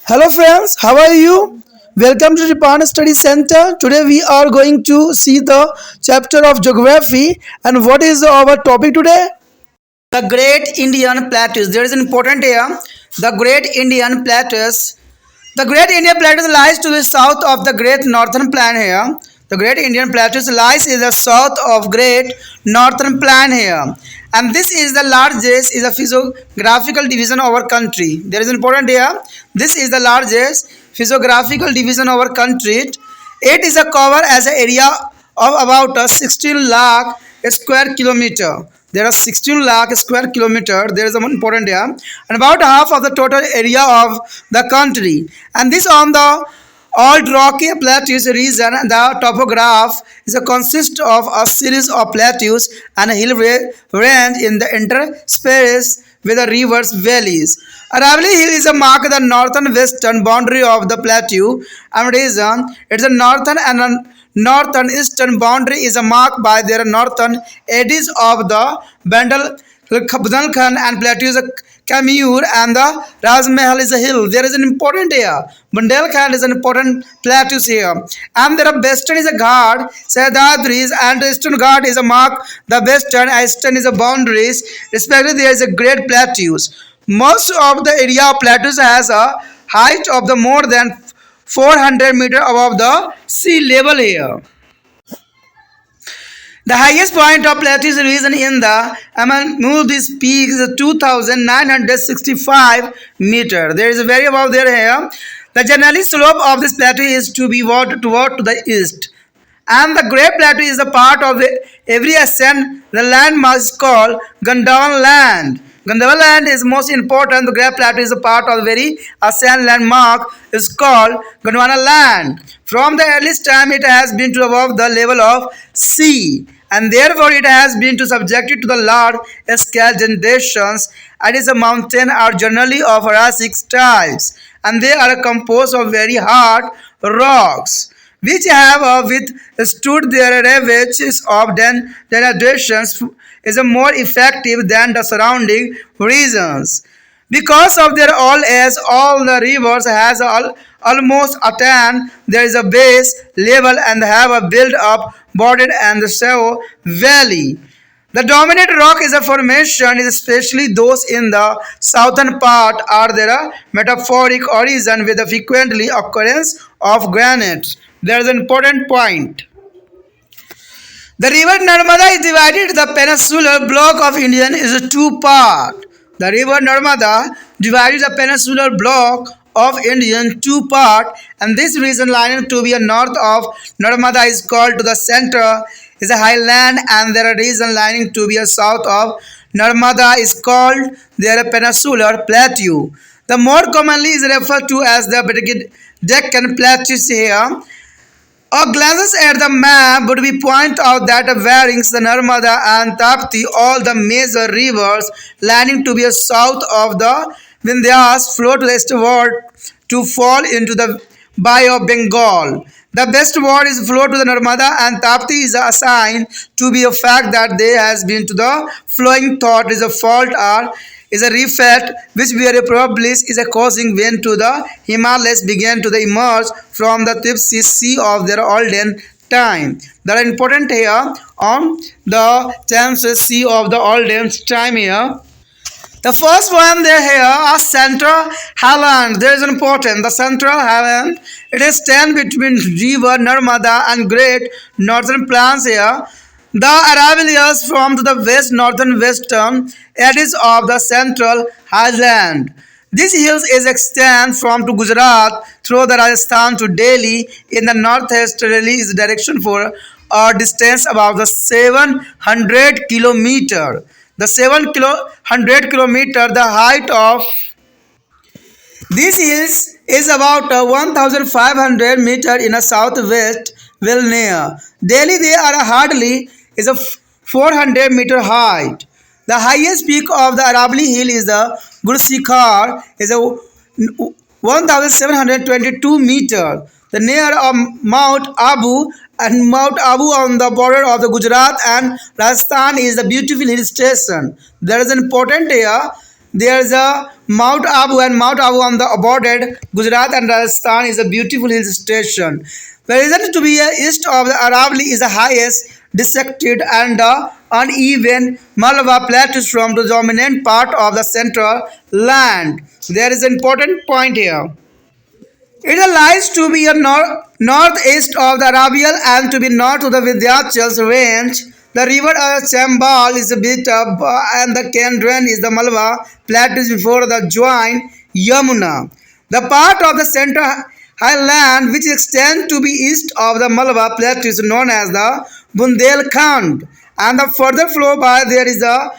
Hello friends, how are you? Welcome to the Japan Study Center. Today we are going to see the chapter of geography and what is our topic today? The Great Indian Plateaus. There is an important here. The Great Indian Plateaus. The Great Indian Plateaus lies to the south of the Great Northern Plain here. The Great Indian Plateaus lies in the south of Great Northern Plain here. And this is the largest is a physiographical division of our country. There is important here. This is the largest physiographical division of our country. It is a cover as an area of about 16 lakh square kilometer. There are 16 lakh square kilometer. There is an important area, and about half of the total area of the country. And this on the old rocky plateaus region. The topograph is a consist of a series of plateaus and a hill range in the interspace with the rivers valleys. Aravali Hill is a mark the northern western boundary of the plateau and region. It's a northern and a northern eastern boundary is marked by their northern edges of the Bundelkhand and plateaus Kamur and the Rajmahal is a hill. There is an important here. Bundelkhand is an important plateau here. And there are western is a Ghat, Sahyadris and eastern Ghat is a mark. The western and eastern is a boundaries. Respectively, there is a great plateaus. Most of the area of plateaus has a height of the more than 400 meter above the sea level here. The highest point of plateau region in the Amanudis peak is 2,965 meter. There is a very above there here. The generally slope of this plateau is to be toward to the east. And the Great Plateau is a part of every ascent. The landmass is called Gandavan land. Gandavan land is most important. The Great Plateau is a part of the very ascent landmark is called Gondwana land. From the earliest time it has been to above the level of sea, and therefore it has been to subjected to the large scale generations. And is a mountain are generally of Jurassic types, and they are composed of very hard rocks which have withstood their ravages of degradations is more effective than the surrounding regions. Because of their old age, all the rivers has almost attained there is a base level and have a build up body and the shallow valley. The dominant rock is a formation, especially those in the southern part, are their metaphoric origin with the frequently occurrence of granite. There is an important point. The river Narmada is divided. The peninsular block of India is a two part. The river Narmada divides the peninsular block of India in two part, and this region lying to be a north of Narmada is called to the center is a highland, and the region lying to be a south of Narmada is called their peninsular plateau. The more commonly is referred to as the Deccan plateaus here. A glance at the map would be point out that Varings, the Narmada and Tapti, all the major rivers lying to be south of the Vindhyas, flow to the eastward to fall into the Bay of Bengal. The best word is flow to the Narmada and Tapti is assigned to be a fact that there has been to the flowing thought is a fault or is a reflect which very probably is a causing when to the Himalayas began to the emerge from the tipsy sea of their olden time. That are important here on the Thames Sea of the olden time here. The first one there here are Central Highland. There is an important. The Central Highland. It is stand between river Narmada and Great Northern Plains here. The Aravallis from the west northern western edges of the Central Highland. This hills is extend from to Gujarat through the Rajasthan to Delhi in the northeasterly is direction for a distance about the 700 kilometer. The 700 kilometer, the height of these hills is about 1,500 meter in a southwest well near Delhi. They are hardly is a 400 meter height. The highest peak of the Arabli hill is the Gursikhar is a 1,722 meter. The near of Mount Abu and Mount Abu on the border of the Gujarat and Rajasthan is the beautiful hill station. There is an important area There is a Mount Abu, and Mount Abu on the bordered Gujarat and Rajasthan is a beautiful hill station. The reason to be east of the Aravalli is the highest dissected and uneven Malabar plateaus from the dominant part of the central land. There is an important point here. It lies to be a northeast of the Arabian and to be north of the Vindhyachal's range. The river Chambal is a bit up and the Kandran is the Malwa plateaus before the join Yamuna. The part of the central highland which extends to be east of the Malwa plateau is known as the Bundelkhand, and the further flow by there is a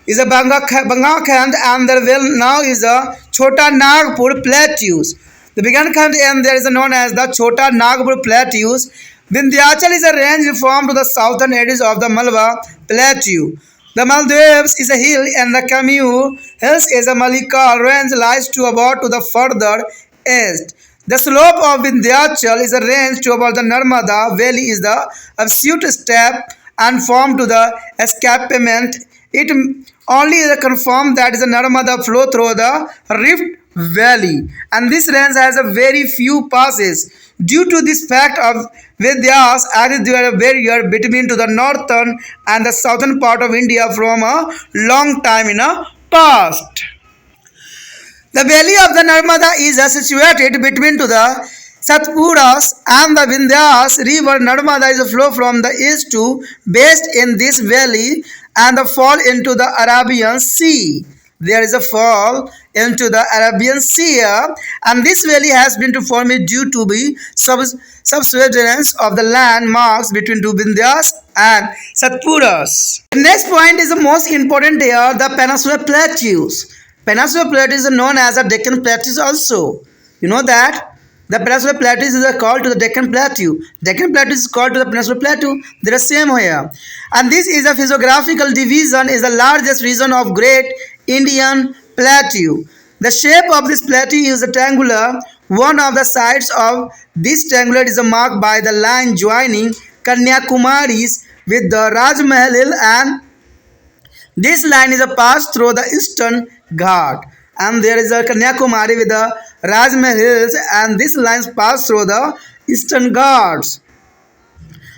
Bangakhand, and there will now is a Chota Nagpur plateaus. The Bangakhand and there is known as the Chota Nagpur plateaus. Vindhyachal is a range formed to the southern edges of the Malwa plateau. The Maldives is a hill and the Camus Hills is a Malika range lies to about to the further east. The slope of Vindhyachal is a range to about the Narmada Valley is the absolute step and formed to the escarpment. It only is confirmed that is the Narmada flow through the Rift Valley, and this range has a very few passes. Due to this fact of Vidyas added there a barrier between to the northern and the southern part of India from a long time in a past. The valley of the Narmada is situated between to the Satpuras and the Vindhyas river. Narmada is a flow from the east to west in this valley and the fall into the Arabian Sea. There is a fall into the Arabian Sea here, and this valley has been formed due to the subsidence of the land marks between two Vindhyas and Satpuras. The next point is the most important here, the peninsular plateaus. Peninsular plateaus are known as the Deccan plateaus also. You know that? The peninsular plateaus is called to the Deccan plateau. Deccan plateau is called to the peninsular plateau. They are same here. And this is a physiographical division is the largest region of Great Indian Plateau. The shape of this plateau is rectangular. One of the sides of this triangular is marked by the line joining Kanyakumaris with the Rajmahal Hill, and this line is a pass through the eastern Ghat, and there is a Kanyakumari with the Rajmahal Hills, and this line pass through the eastern Ghats.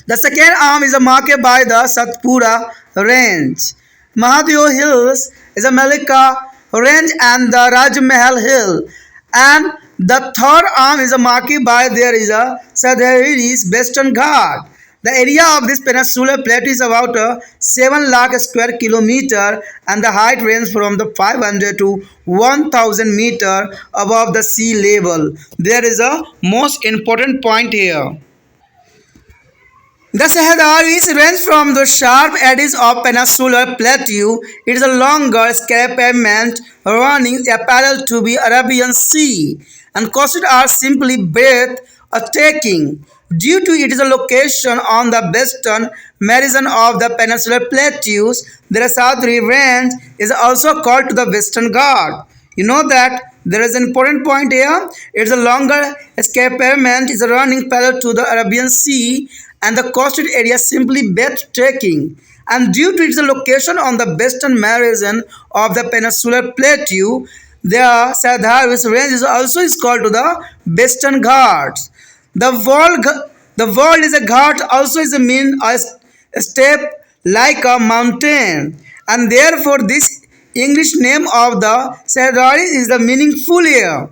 The second arm is marked by the Satpura range. Mahadev Hills is a Malika range and the Rajmahal Hill, and the third arm is marked by there is a Sadhari's Western Ghat. The area of this peninsular plateau is about 7 lakh square kilometer, and the height ranges from the 500 to 1000 meter above the sea level. There is a most important point here. The Sahadharis range from the sharp edges of peninsular plateau. It is a longer escarpment running parallel to the Arabian Sea, and coastal are simply breathtaking. Due to its location on the western meridian of the peninsular plateaus, the Sahadhari range is also called to the Western Ghat. You know that there is an important point here. It's a longer escarpment is running parallel to the Arabian Sea, and the coastal area simply breathtaking. And due to its location on the western meridian of the peninsular plateau, the Sadharis range is also called to the Western Ghats. The world is a ghat, also is a mean a step like a mountain, and therefore this English name of the Sadharis is the meaningful here.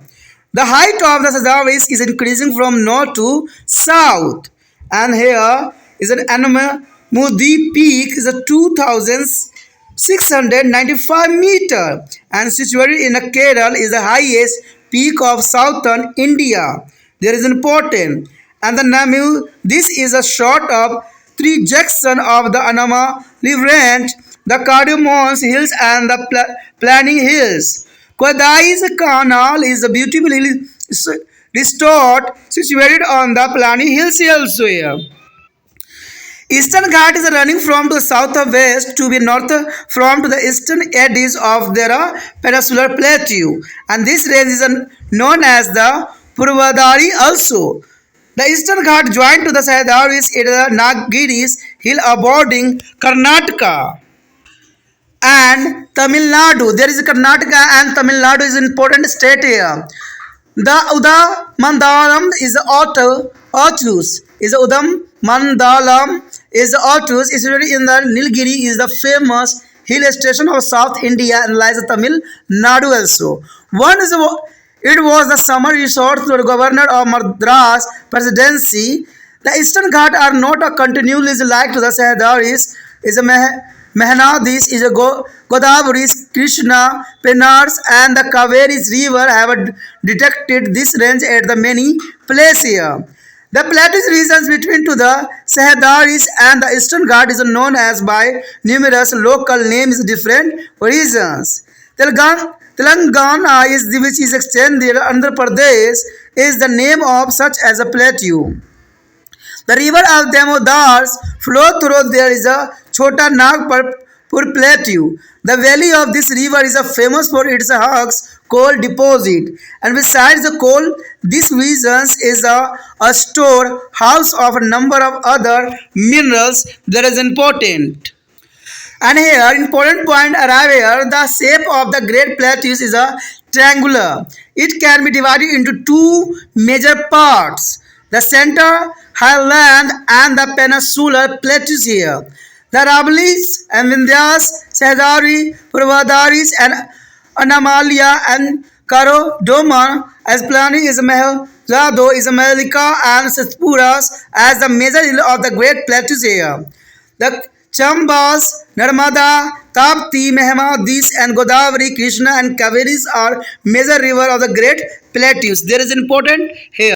The height of the Sadharis is increasing from north to south, and here is an Anamudi peak is a 2695 meter, and situated in a Kerala is the highest peak of southern India. There is important, and the Namu. This is a short of three junction of the Anama range, the Cardamoms Hills and the Planning Hills. Kodai's canal is a beautifully restored, situated on the Planning Hills also here. Eastern Ghat is running from the south of west to the north from to the eastern edges of their peninsular plateau, and this range is known as the Purvadari also. The Eastern Ghat joined to the Sahadharis in the Naggiris hill aboarding Karnataka. and Tamil Nadu. There is Karnataka and Tamil Nadu is important state here. The Udam Mandalam is Otus. Is Udam Mandalam is Otus. Is situated in the Nilgiri is the famous hill station of South India and lies in Tamil Nadu also. One is it was the summer resort to the governor of Madras presidency. The Eastern Ghat are not a continually like to the Sahadaris. Is a Mehanadis is a Godavari's, Krishna, Penars and the Kaveri's river have detected this range at the many places here. The plateau regions between to the Sahadaris and the Eastern Ghat is known as by numerous local names different regions. Telangana is the which is extended Andhra Pradesh is the name of such as a plateau. The river of Damodars flow through there is a Chota Nagpur plateau. The valley of this river is famous for its hugs coal deposit, and besides the coal, this region is a store house of a number of other minerals that is important. And here, important point arrive here, the shape of the Great Plateaus is a triangular. It can be divided into two major parts. The center highland and the peninsular plateaus here. The Aravallis and Vindhyas, Sahadari, Purvadaris and Anamalia and Karodoma as planning is Mahazado is Malika and Satpuras as the major hill of the Great Plateaus here. The Chambas, Narmada, Tapti, Mehamadis and Godavari, Krishna and Kaveris are major river of the Great Plateaus. There is important here.